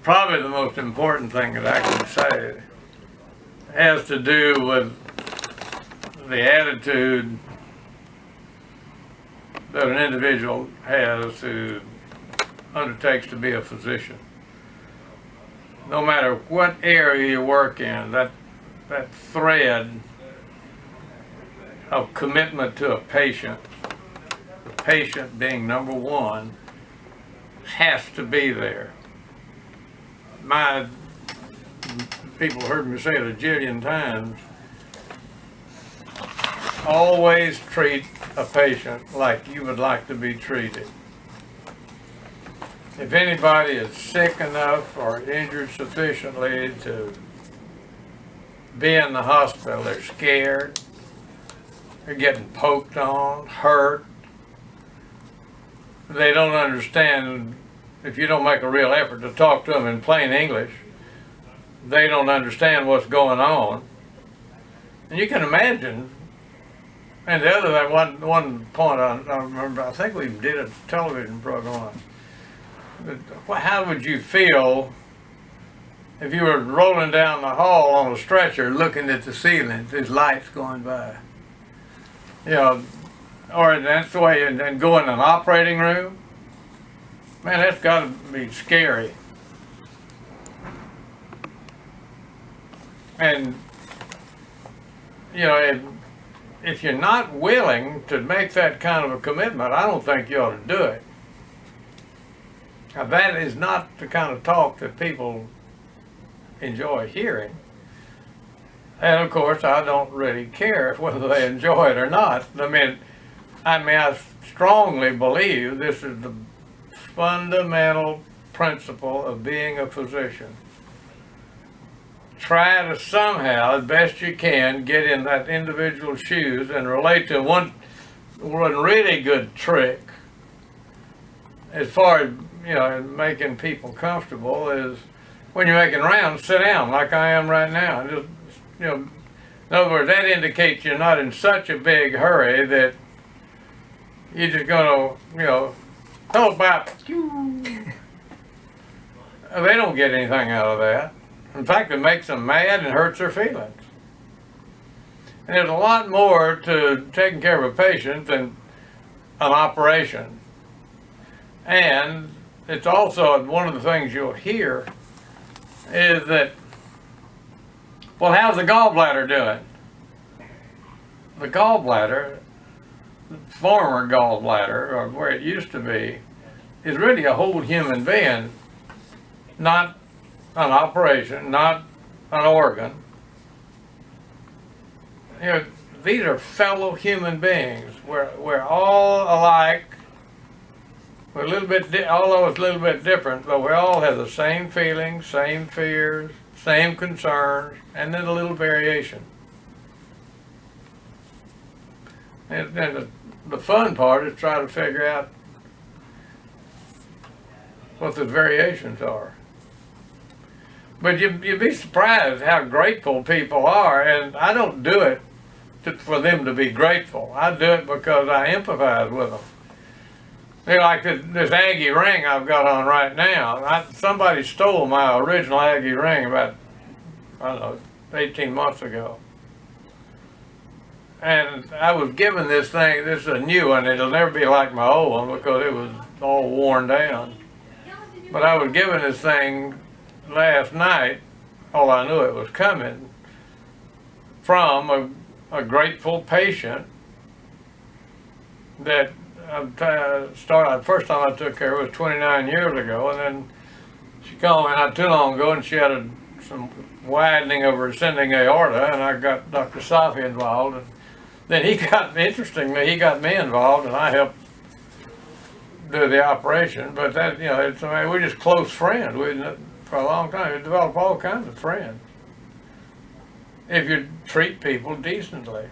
probably the most important thing that I can say has to do with the attitude that an individual has who undertakes to be a physician. No matter what area you work in, that thread of commitment to a patient, the patient being number one, has to be there. People heard me say it a jillion times, always treat a patient like you would like to be treated. If anybody is sick enough or injured sufficiently to be in the hospital, they're scared, they're getting poked on, hurt, they don't understand. If you don't make a real effort to talk to them in plain English, they don't understand what's going on. And you can imagine. And the other one point I remember, I think we did a television program on it. How would you feel if you were rolling down the hall on a stretcher looking at the ceiling, there's lights going by? You know, or that's the way, and go in an operating room. Man, that's got to be scary. And, you know, if you're not willing to make that kind of a commitment, I don't think you ought to do it. Now, that is not the kind of talk that people enjoy hearing. And of course, I don't really care whether they enjoy it or not. I mean, I strongly believe this is the fundamental principle of being a physician. Try to somehow, as best you can, get in that individual's shoes and relate to one really good trick as far as, you know, making people comfortable is when you're making rounds, sit down like I am right now. Just, you know, in other words, that indicates you're not in such a big hurry that you're just going to, you know, hello, bye. They don't get anything out of that. In fact, it makes them mad and hurts their feelings. And there's a lot more to taking care of a patient than an operation. And it's also one of the things you'll hear is that, well, how's the gallbladder doing? The gallbladder, the former gallbladder, or where it used to be, is really a whole human being, not an operation, not an organ. You know, these are fellow human beings. We're all alike. We're a little bit, although it's a little bit different, but we all have the same feelings, same fears, same concerns, and then a little variation. And the fun part is try to figure out what the variations are. But you'd be surprised how grateful people are, and I don't do it for them to be grateful. I do it because I empathize with them. They're like this Aggie ring I've got on right now. Somebody stole my original Aggie ring about, I don't know, 18 months ago. And I was given this thing, this is a new one, it'll never be like my old one because it was all worn down. But I was given this thing last night, all I knew it was coming, from a grateful patient that first time I took care of was 29 years ago, and then she called me not too long ago and she had some widening of her ascending aorta, and I got Dr. Safi involved, and then interestingly, he got me involved and I helped do the operation. But that, you know, we're just close friends. For a long time, we developed all kinds of friends if you treat people decently.